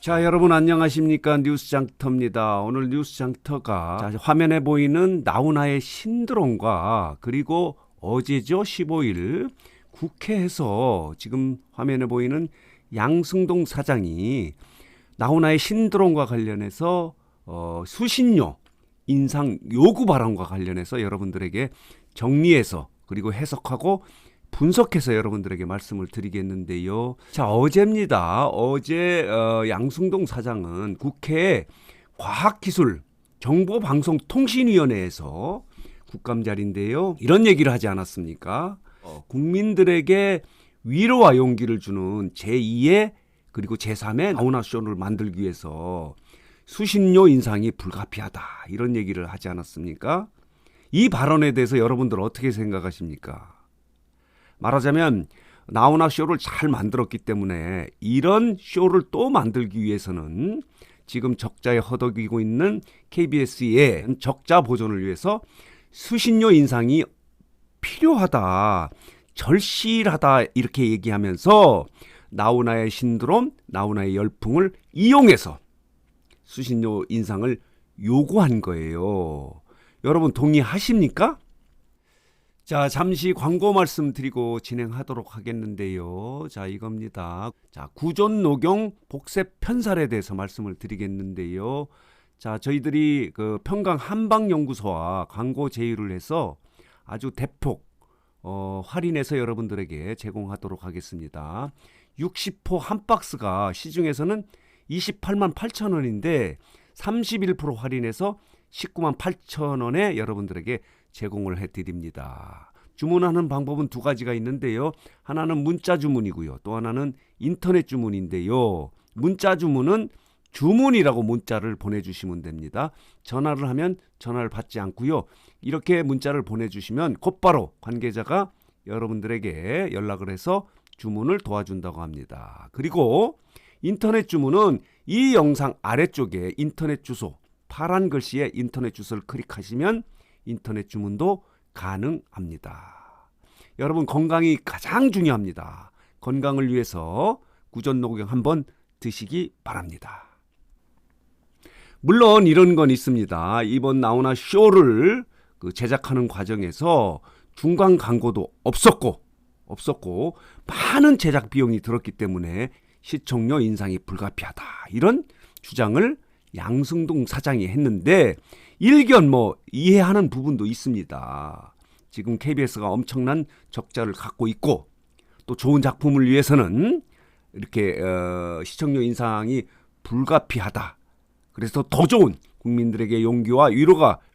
자, 여러분 안녕하십니까? 뉴스장터입니다. 오늘 뉴스장터가 화면에 보이는 나훈아의 신드롬과 그리고 어제죠, 15일 국회에서 지금 화면에 보이는 양승동 사장이 나훈아의 신드롬과 관련해서 수신료 인상 요구 발언과 관련해서 여러분들에게 정리해서 그리고 해석하고 분석해서 여러분들에게 말씀을 드리겠는데요. 자, 어제입니다. 어제 양승동 사장은 국회 과학기술정보방송통신위원회에서 국감자리인데요. 이런 얘기를 하지 않았습니까? 국민들에게 위로와 용기를 주는 제2의 그리고 제3의 나훈아 쇼를 만들기 위해서 수신료 인상이 불가피하다. 이런 얘기를 하지 않았습니까? 이 발언에 대해서 여러분들 어떻게 생각하십니까? 말하자면 나훈아 쇼를 잘 만들었기 때문에 이런 쇼를 또 만들기 위해서는 지금 적자에 허덕이고 있는 KBS의 적자 보존을 위해서 수신료 인상이 필요하다, 절실하다 이렇게 얘기하면서 나훈아의 신드롬, 나훈아의 열풍을 이용해서 수신료 인상을 요구한 거예요. 여러분 동의하십니까? 자, 잠시 광고 말씀드리고 진행하도록 하겠는데요. 자, 이겁니다. 자, 구존 녹용 복셉 편살에 대해서 말씀을 드리겠는데요. 자, 저희들이 그 평강 한방연구소와 광고 제휴를 해서 아주 대폭 할인해서 여러분들에게 제공하도록 하겠습니다. 60호 한 박스가 시중에서는 28만 8천 원인데 31% 할인해서 19만 8천 원에 여러분들에게 제공을 해드립니다. 주문하는 방법은 두 가지가 있는데요. 하나는 문자 주문이고요. 또 하나는 인터넷 주문인데요. 문자 주문은 주문이라고 문자를 보내주시면 됩니다. 전화를 하면 전화를 받지 않고요. 이렇게 문자를 보내주시면 곧바로 관계자가 여러분들에게 연락을 해서 주문을 도와준다고 합니다. 그리고 인터넷 주문은 이 영상 아래쪽에 인터넷 주소, 파란 글씨에 인터넷 주소를 클릭하시면 인터넷 주문도 가능합니다. 여러분 건강이 가장 중요합니다. 건강을 위해서 구존녹용 한번 드시기 바랍니다. 물론 이런 건 있습니다. 이번 나훈아 쇼를 제작하는 과정에서 중간 광고도 없었고 많은 제작 비용이 들었기 때문에 시청료 인상이 불가피하다. 이런 주장을 양승동 사장이 했는데 일견 이해하는 부분도 있습니다. 지금 KBS가 엄청난 적자를 갖고 있고 또 좋은 작품을 위해서는 이렇게 시청료 인상이 불가피하다. 그래서 더 좋은 국민들에게 용기와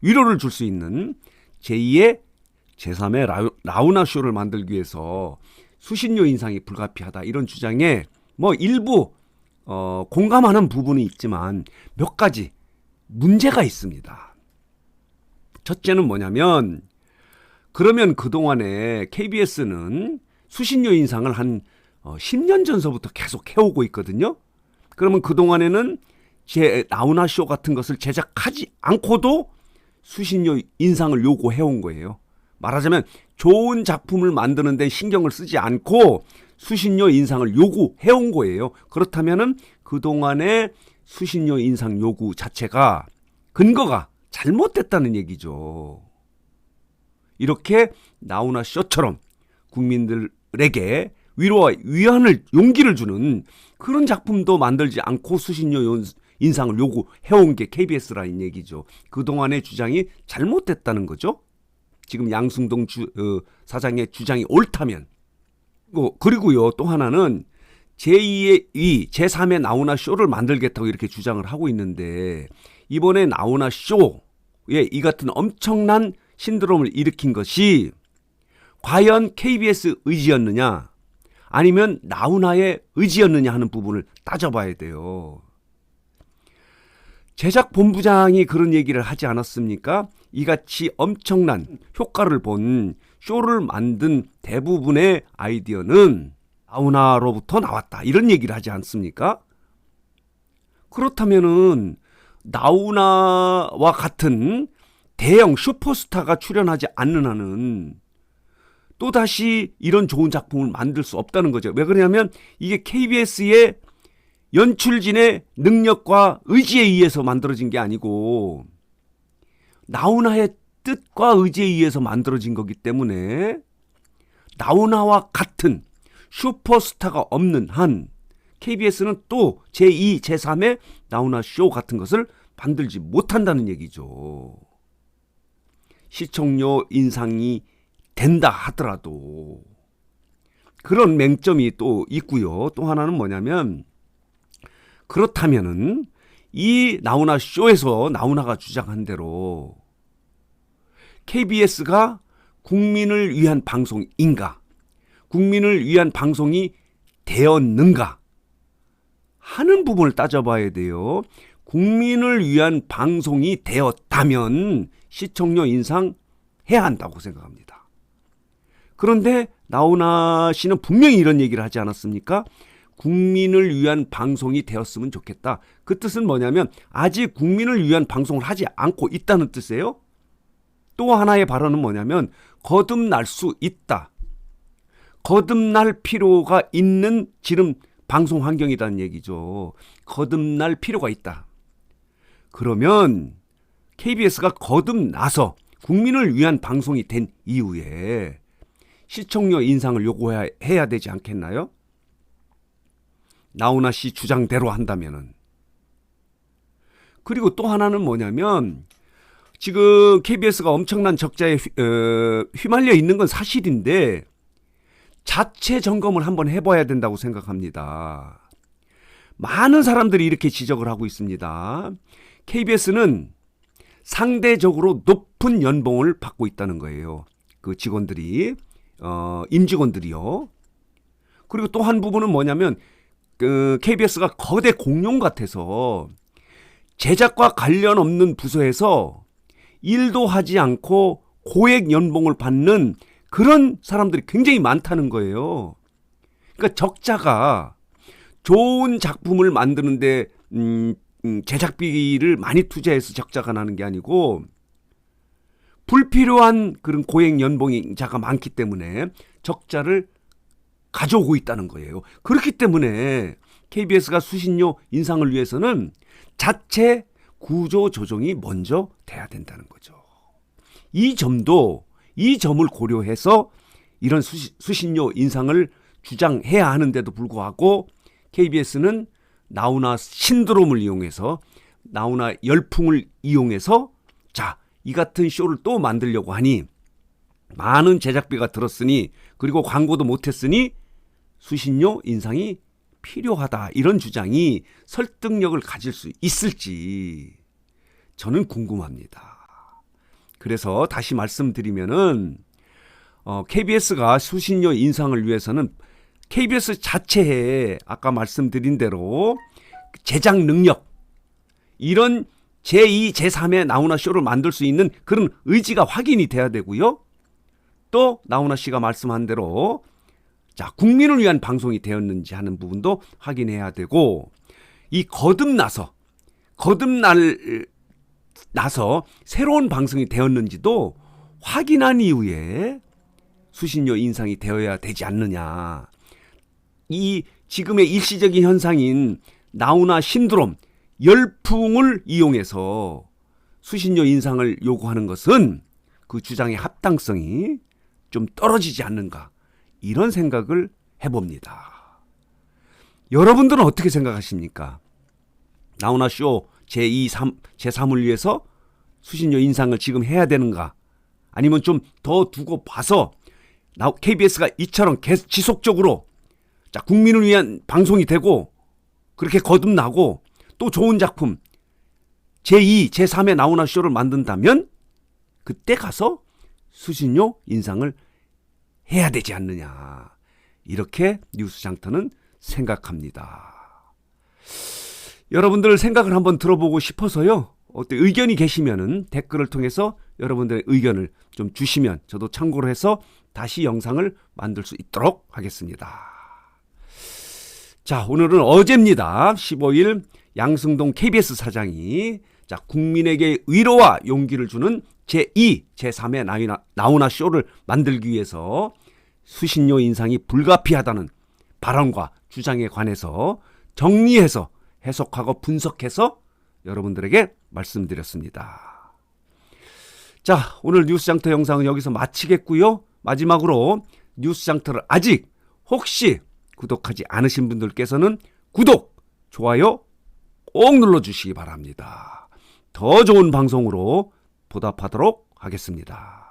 위로를 줄 수 있는 제2의 제3의 나훈아 쇼를 만들기 위해서 수신료 인상이 불가피하다. 이런 주장에 일부 공감하는 부분이 있지만 몇 가지 문제가 있습니다. 첫째는 뭐냐면 그러면 그동안에 KBS는 수신료 인상을 한 10년 전서부터 계속 해오고 있거든요. 그러면 그동안에는 나훈아 쇼 같은 것을 제작하지 않고도 수신료 인상을 요구해온 거예요. 말하자면 좋은 작품을 만드는 데 신경을 쓰지 않고 수신료 인상을 요구해온 거예요. 그렇다면은 그동안의 수신료 인상 요구 자체가 근거가 잘못됐다는 얘기죠. 이렇게 나훈아 쇼처럼 국민들에게 위로와 위안을 용기를 주는 그런 작품도 만들지 않고 수신료 인상을 요구해온 게 KBS라는 얘기죠. 그동안의 주장이 잘못됐다는 거죠. 지금 양승동 사장의 주장이 옳다면. 그리고요, 또 하나는 제2의 제3의 나훈아 쇼를 만들겠다고 이렇게 주장을 하고 있는데 이번에 나훈아 쇼에 이 같은 엄청난 신드롬을 일으킨 것이 과연 KBS 의지였느냐 아니면 나훈아의 의지였느냐 하는 부분을 따져봐야 돼요. 제작본부장이 그런 얘기를 하지 않았습니까? 이같이 엄청난 효과를 본 쇼를 만든 대부분의 아이디어는 나훈아로부터 나왔다. 이런 얘기를 하지 않습니까? 그렇다면은 나훈아와 같은 대형 슈퍼스타가 출연하지 않는 한은 또다시 이런 좋은 작품을 만들 수 없다는 거죠. 왜 그러냐면 이게 KBS의 연출진의 능력과 의지에 의해서 만들어진 게 아니고 나훈아의 뜻과 의지에 의해서 만들어진 거기 때문에 나훈아와 같은 슈퍼스타가 없는 한 KBS는 또 제2, 제3의 나훈아 쇼 같은 것을 만들지 못한다는 얘기죠. 시청료 인상이 된다 하더라도 그런 맹점이 또 있고요. 또 하나는 뭐냐면 그렇다면은 이 나훈아 쇼에서 나훈아가 주장한 대로 KBS가 국민을 위한 방송인가? 국민을 위한 방송이 되었는가? 하는 부분을 따져봐야 돼요. 국민을 위한 방송이 되었다면 시청료 인상해야 한다고 생각합니다. 그런데 나훈아 씨는 분명히 이런 얘기를 하지 않았습니까? 국민을 위한 방송이 되었으면 좋겠다. 그 뜻은 뭐냐면 아직 국민을 위한 방송을 하지 않고 있다는 뜻이에요. 또 하나의 발언은 뭐냐면 거듭날 수 있다. 거듭날 필요가 있는 지금 방송 환경이라는 얘기죠. 거듭날 필요가 있다. 그러면 KBS가 거듭나서 국민을 위한 방송이 된 이후에 시청료 인상을 요구해야 되지 않겠나요? 나훈아 씨 주장대로 한다면은. 그리고 또 하나는 뭐냐면 지금 KBS가 엄청난 적자에 휘말려 있는 건 사실인데 자체 점검을 한번 해봐야 된다고 생각합니다. 많은 사람들이 이렇게 지적을 하고 있습니다. KBS는 상대적으로 높은 연봉을 받고 있다는 거예요. 그 직원들이, 임직원들이요. 그리고 또 한 부분은 뭐냐면 그 KBS가 거대 공룡 같아서 제작과 관련 없는 부서에서 일도 하지 않고 고액 연봉을 받는 그런 사람들이 굉장히 많다는 거예요. 그러니까 적자가 좋은 작품을 만드는데 제작비를 많이 투자해서 적자가 나는 게 아니고 불필요한 그런 고액 연봉자가 많기 때문에 적자를 가져오고 있다는 거예요. 그렇기 때문에 KBS가 수신료 인상을 위해서는 자체 구조 조정이 먼저 돼야 된다는 거죠. 이 점을 고려해서 이런 수신료 인상을 주장해야 하는데도 불구하고 KBS는 나훈아 신드롬을 이용해서 나훈아 열풍을 이용해서 자, 이 같은 쇼를 또 만들려고 하니 많은 제작비가 들었으니 그리고 광고도 못했으니 수신료 인상이 필요하다. 이런 주장이 설득력을 가질 수 있을지 저는 궁금합니다. 그래서 다시 말씀드리면은 KBS가 수신료 인상을 위해서는 KBS 자체에 아까 말씀드린 대로 제작 능력 이런 제2, 제3의 나훈아 쇼를 만들 수 있는 그런 의지가 확인이 돼야 되고요. 또 나훈아 씨가 말씀한 대로 자, 국민을 위한 방송이 되었는지 하는 부분도 확인해야 되고 이 거듭나서 새로운 방송이 되었는지도 확인한 이후에 수신료 인상이 되어야 되지 않느냐. 이 지금의 일시적인 현상인 나훈아 신드롬 열풍을 이용해서 수신료 인상을 요구하는 것은 그 주장의 합당성이 좀 떨어지지 않는가 이런 생각을 해봅니다. 여러분들은 어떻게 생각하십니까? 나훈아 쇼 제2, 제3을 위해서 수신료 인상을 지금 해야 되는가? 아니면 좀 더 두고 봐서 KBS가 이처럼 계속 지속적으로 자, 국민을 위한 방송이 되고 그렇게 거듭나고 또 좋은 작품 제2, 제3의 나훈아 쇼를 만든다면 그때 가서 수신료 인상을 해야 되지 않느냐. 이렇게 뉴스장터는 생각합니다. 여러분들 생각을 한번 들어보고 싶어서요. 어때 의견이 계시면은 댓글을 통해서 여러분들의 의견을 좀 주시면 저도 참고를 해서 다시 영상을 만들 수 있도록 하겠습니다. 자, 오늘은 어제입니다. 15일 양승동 KBS 사장이 자, 국민에게 위로와 용기를 주는 제2, 제3의 나훈아 쇼를 만들기 위해서 수신료 인상이 불가피하다는 발언과 주장에 관해서 정리해서 해석하고 분석해서 여러분들에게 말씀드렸습니다. 자, 오늘 뉴스장터 영상은 여기서 마치겠고요. 마지막으로 뉴스장터를 아직 혹시 구독하지 않으신 분들께서는 구독, 좋아요 꼭 눌러주시기 바랍니다. 더 좋은 방송으로 보답하도록 하겠습니다.